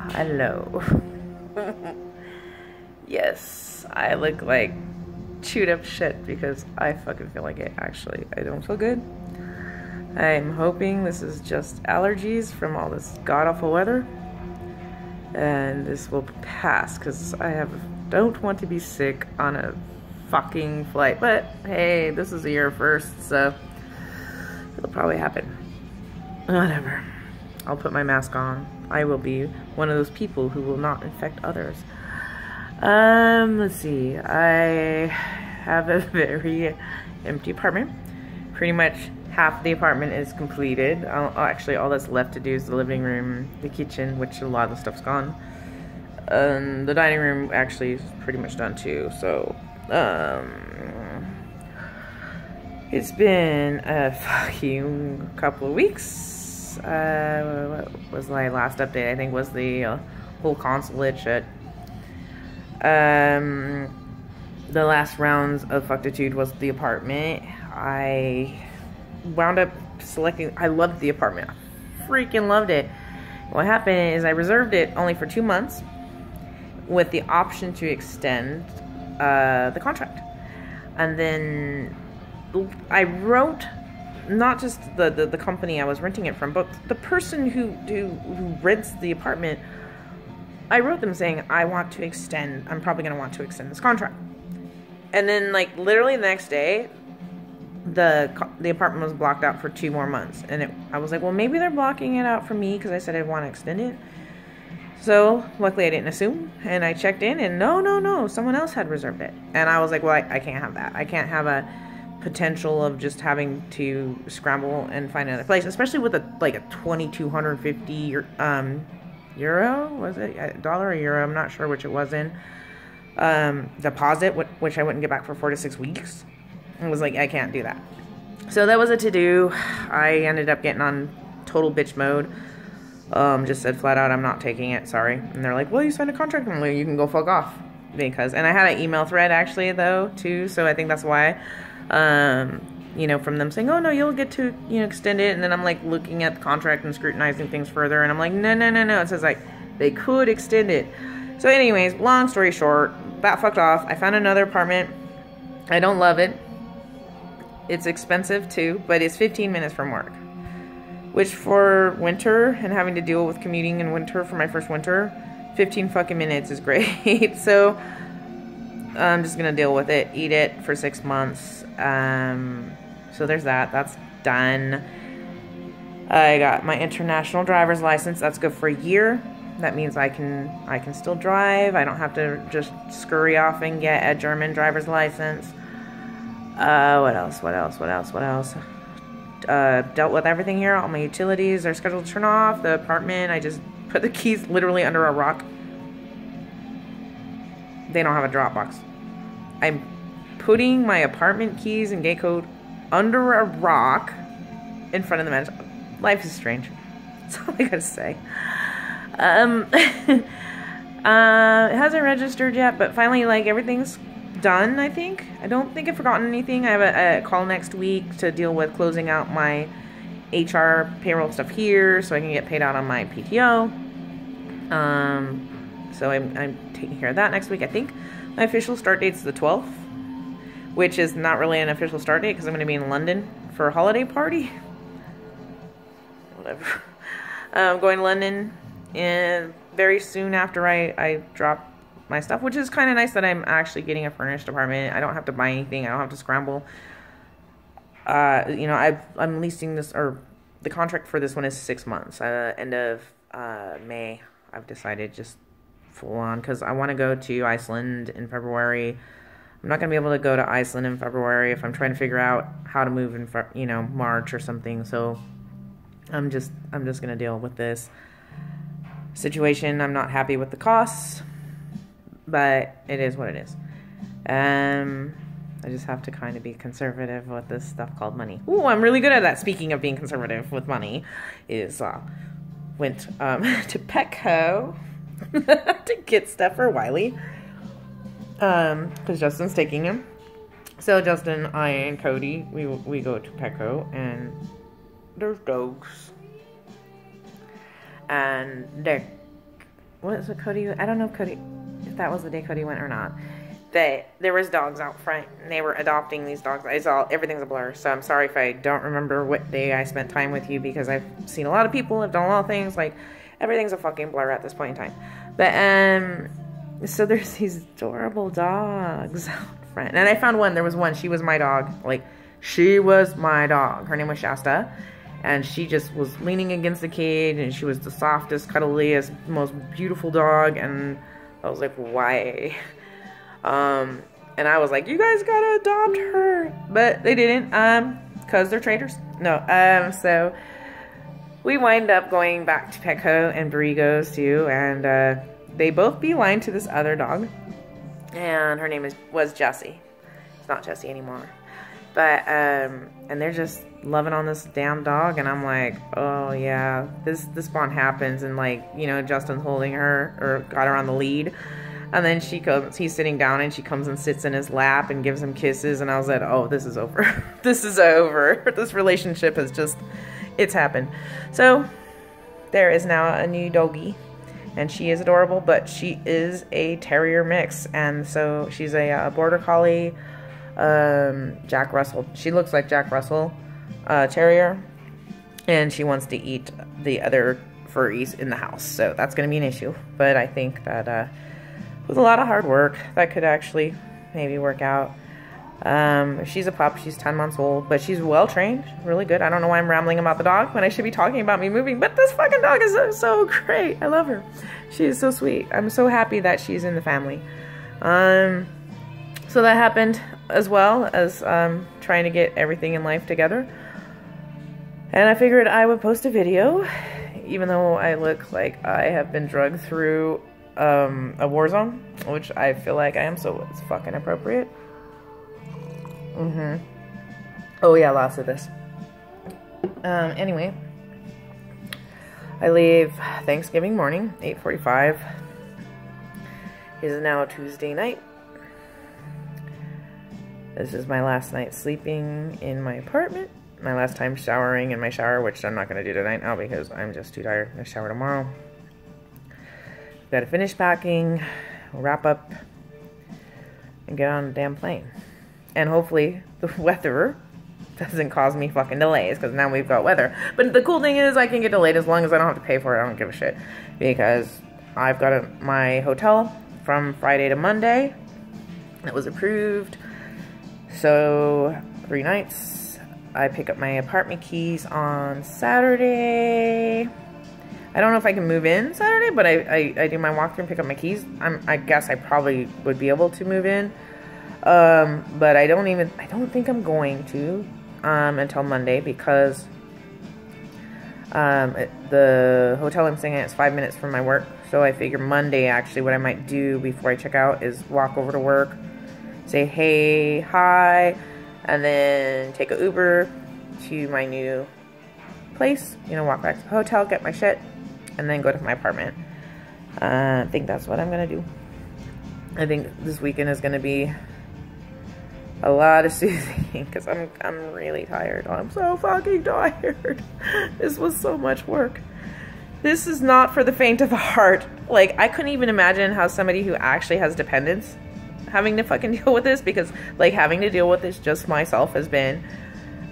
Hello. Yes, I look like chewed up shit because I fucking feel like it. Actually, I don't feel good. I'm hoping this is just allergies from all this god-awful weather. And this will pass because don't want to be sick on a fucking flight. But hey, this is a year first, so it'll probably happen. Whatever. I'll put my mask on. I will be one of those people who will not infect others. Let's see. I have a very empty apartment. Pretty much half the apartment is completed. Actually, all that's left to do is the living room, the kitchen, which a lot of the stuff's gone. The dining room actually is pretty much done too. So, it's been a fucking couple of weeks. What was my last update? I think was the whole consulate shit. The last rounds of fucktitude was the apartment. I wound up selecting. I loved the apartment. I freaking loved it. What happened is I reserved it only for 2 months with the option to extend the contract. And then I wrote not just the company I was renting it from, but the person who rents the apartment. I wrote them saying, I'm probably going to want to extend this contract. And then, like, literally the next day, the apartment was blocked out for 2 more months. And I was like, well, maybe they're blocking it out for me because I said I want to extend it. So, luckily I didn't assume. And I checked in and no, someone else had reserved it. And I was like, well, I can't have that. I can't have a potential of just having to scramble and find another place. Especially with a 2,250 euro, was it? A dollar or euro? I'm not sure which it was in. Deposit, which I wouldn't get back for 4 to 6 weeks. I was like, I can't do that. So that was a to-do. I ended up getting on total bitch mode. Just said flat out, I'm not taking it, sorry. And they're like, well, you signed a contract. I'm like, you can go fuck off. And I had an email thread actually though, too. So I think that's why, from them saying, oh no, you'll get to, extend it. And then I'm like looking at the contract and scrutinizing things further. And I'm like, no. It says like, they could extend it. So anyways, long story short, that fucked off. I found another apartment. I don't love it. It's expensive too, but it's 15 minutes from work. Which for winter and having to deal with commuting in winter for my first winter, 15 fucking minutes is great. So I'm just gonna deal with it, eat it for 6 months. So there's that. That's done. I got my international driver's license. That's good for a year. That means I can still drive. I don't have to just scurry off and get a German driver's license. What else? Dealt with everything here. All my utilities are scheduled to turn off. The apartment, I just put the keys literally under a rock. They don't have a drop box. I'm putting my apartment keys and gate code under a rock in front of the mansion. Life is strange. That's all I gotta say. It hasn't registered yet, but finally, everything's done, I think. I don't think I've forgotten anything. I have a call next week to deal with closing out my HR payroll stuff here so I can get paid out on my PTO. So I'm taking care of that next week. I think my official start date's the 12th, which is not really an official start date because I'm going to be in London for a holiday party. Whatever. I'm going to London very soon after I drop my stuff, which is kind of nice that I'm actually getting a furnished apartment. I don't have to buy anything. I don't have to scramble. I'm leasing this, or the contract for this one is 6 months. End of May, I've decided just full on because I want to go to Iceland in February. I'm not going to be able to go to Iceland in February if I'm trying to figure out how to move in, March or something. So I'm just going to deal with this situation. I'm not happy with the costs, but it is what it is. I just have to kind of be conservative with this stuff called money. Ooh, I'm really good at that. Speaking of being conservative with money, went to Petco to get stuff for Wiley, because Justin's taking him. So Justin, I, and Cody, we go to Petco, and there's dogs. And what is it, Cody? I don't know if that was the day Cody went or not. That there was dogs out front, and they were adopting these dogs. Everything's a blur, so I'm sorry if I don't remember what day I spent time with you, because I've seen a lot of people, I've done a lot of things, like, everything's a fucking blur at this point in time. But, so there's these adorable dogs out front, and I found one, there was one, she was my dog, like, she was my dog. Her name was Shasta, and she just was leaning against the cage, and she was the softest, cuddliest, most beautiful dog, and I was like, why? And I was like, you guys gotta adopt her, but they didn't, cause they're traitors. No, so we wind up going back to Petco and Borrego's too, and, they both beeline to this other dog, and her name was Jessie. It's not Jessie anymore, but, and they're just loving on this damn dog, and I'm like, oh yeah, this bond happens, and like, you know, Justin's holding her, or got her on the lead. And then he's sitting down, and she comes and sits in his lap and gives him kisses. And I was like, oh, this is over. This is over. This relationship has just, it's happened. So there is now a new doggie, and she is adorable, but she is a terrier mix. And so she's a border collie, Jack Russell. She looks like Jack Russell, terrier. And she wants to eat the other furries in the house. So that's going to be an issue. But I think that, with a lot of hard work, that could actually maybe work out. She's a pup. She's 10 months old, but she's well trained, really good. I don't know why I'm rambling about the dog when I should be talking about me moving, but this fucking dog is so great. I love her. She is so sweet. I'm so happy that she's in the family. So that happened, as well as trying to get everything in life together. And I figured I would post a video, even though I look like I have been drugged through a war zone, which I feel like I am, so it's fucking appropriate. Oh yeah, lots of this. Anyway, I leave Thanksgiving morning, 8:45. It is now Tuesday night. This is my last night sleeping in my apartment. My last time showering in my shower, which I'm not going to do tonight now because I'm just too tired. I'm going to shower tomorrow. Gotta finish packing, wrap up, and get on a damn plane. And hopefully the weather doesn't cause me fucking delays, because now we've got weather. But the cool thing is I can get delayed as long as I don't have to pay for it. I don't give a shit, because I've got my hotel from Friday to Monday that was approved. So 3 nights. I pick up my apartment keys on Saturday. I don't know if I can move in Saturday, but I do my walkthrough and pick up my keys. I guess I probably would be able to move in. But I don't think I'm going to, until Monday, because, the hotel I'm staying at is 5 minutes from my work. So I figure Monday, actually, what I might do before I check out is walk over to work, say hey, hi, and then take an Uber to my new place, you know, walk back to the hotel, get my shit, and then go to my apartment. I think that's what I'm gonna do. I think this weekend is gonna be a lot of soothing, because I'm really tired. I'm so fucking tired. This was so much work. This is not for the faint of the heart. Like, I couldn't even imagine how somebody who actually has dependents having to fucking deal with this, because like having to deal with this just myself has been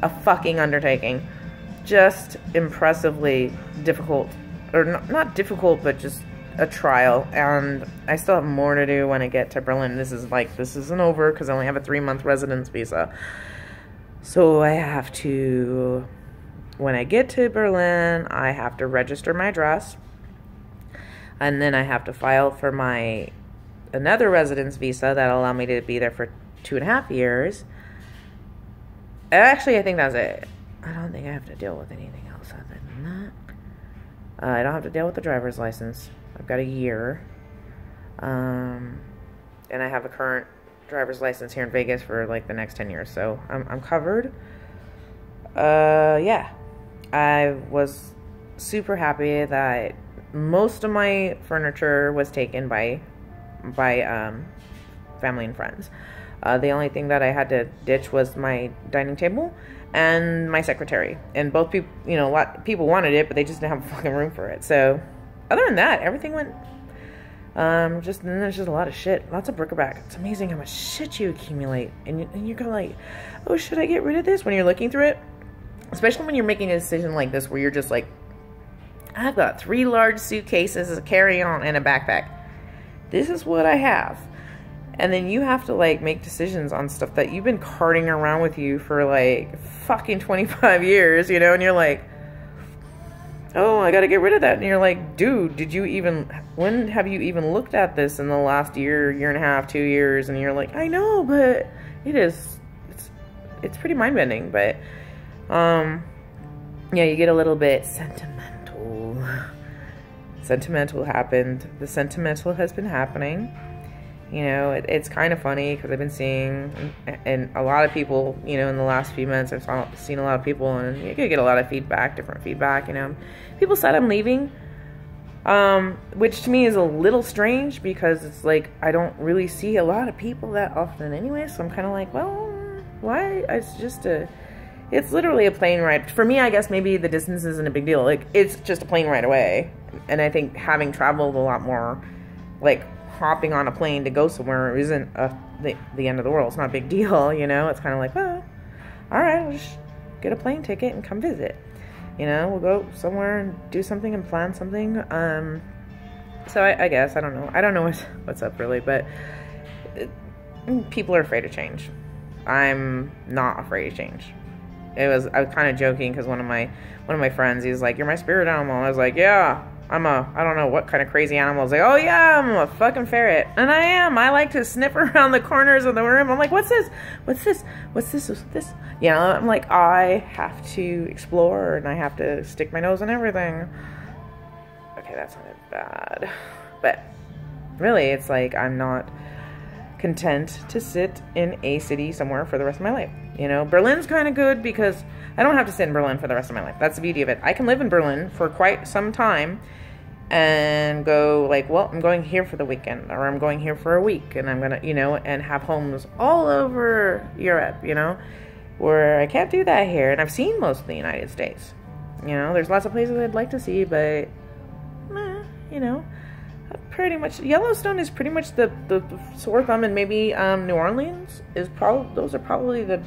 a fucking undertaking. Just impressively difficult, or not difficult, but just a trial. And I still have more to do when I get to Berlin. This isn't over, because I only have a 3-month residence visa. So I have to, when I get to Berlin, I have to register my address, and then I have to file for another residence visa that'll allow me to be there for 2.5 years. Actually, I think that's it. I don't think I have to deal with anything else other than that. I don't have to deal with the driver's license. I've got a year. And I have a current driver's license here in Vegas for like the next 10 years. So I'm covered. Yeah. I was super happy that most of my furniture was taken by family and friends. The only thing that I had to ditch was my dining table and my secretary. And both people, you know, a lot of people wanted it, but they just didn't have fucking room for it. So other than that, everything went Just then there's just a lot of shit, lots of bric-a-brac. It's amazing how much shit you accumulate, and you're kind of like, oh, should I get rid of this? When you're looking through it, especially when you're making a decision like this, where you're just like, I've got 3 large suitcases, a carry-on, and a backpack. This is what I have. And then you have to like make decisions on stuff that you've been carting around with you for like fucking 25 years, you know, and you're like, oh, I gotta get rid of that. And you're like, dude, when have you even looked at this in the last year and a half, 2 years? And you're like, I know, but it's pretty mind-bending. But yeah, you get a little bit sentimental. Sentimental happened. The sentimental has been happening. You know, it's kind of funny because I've been seeing, and a lot of people, you know, in the last few months, I've seen a lot of people, and you could get a lot of feedback, different feedback, you know. People said I'm leaving, which to me is a little strange because it's like, I don't really see a lot of people that often anyway, so I'm kind of like, well, why? It's literally a plane ride. For me, I guess maybe the distance isn't a big deal. Like, it's just a plane ride away, and I think having traveled a lot more, like, hopping on a plane to go somewhere isn't the end of the world. It's not a big deal, you know. It's kind of like, well, all right, I'll just get a plane ticket and come visit. You know, we'll go somewhere and do something and plan something. So I guess, I don't know. I don't know what's up really, but people are afraid of change. I'm not afraid of change. I was kind of joking because one of my friends, he's like, you're my spirit animal. I was like, yeah. I don't know what kind of crazy animal. He's like, oh yeah, I'm a fucking ferret. And I am. I like to sniff around the corners of the room. I'm like, what's this? What's this? What's this? What's this? You know, I'm like, I have to explore and I have to stick my nose in everything. Okay, that sounded bad. But really, it's like, I'm not content to sit in a city somewhere for the rest of my life. You know, Berlin's kind of good because I don't have to sit in Berlin for the rest of my life. That's the beauty of it. I can live in Berlin for quite some time and go like, well, I'm going here for the weekend, or I'm going here for a week, and I'm gonna, you know, and have homes all over Europe, you know, where I can't do that here. And I've seen most of the United States. You know, there's lots of places I'd like to see, but you know, pretty much Yellowstone is pretty much the sore thumb, and maybe New Orleans is probably, those are probably the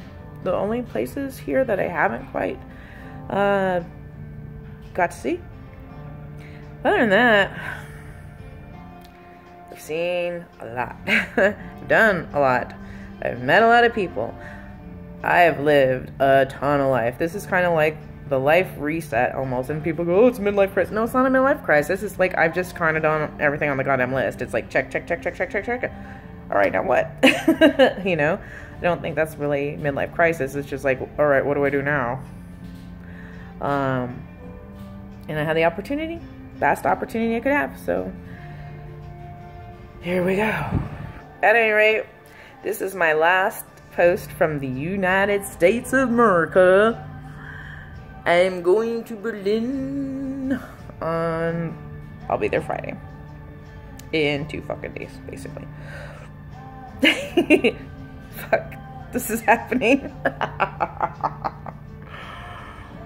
only places here that I haven't quite got to see. Other than that, I've seen a lot. I've done a lot. I've met a lot of people. I have lived a ton of life. This is kind of like the life reset almost. And people go, oh, it's a midlife crisis. No, it's not a midlife crisis. It's like I've just kind of done everything on the goddamn list. It's like check, check, check, check, check, check, check. All right, now what? You know? I don't think that's really midlife crisis. It's just like, all right, what do I do now? And I had the opportunity. Best opportunity I could have. So, here we go. At any rate, this is my last post from the United States of America. I'm going to Berlin on... I'll be there Friday. In 2 fucking days, basically. Fuck. This is happening.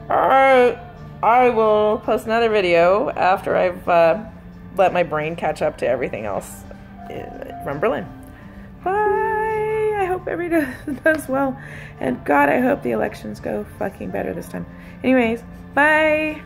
Alright. I will post another video after I've let my brain catch up to everything else from Berlin. Bye. I hope everybody does well. And God, I hope the elections go fucking better this time. Anyways, bye.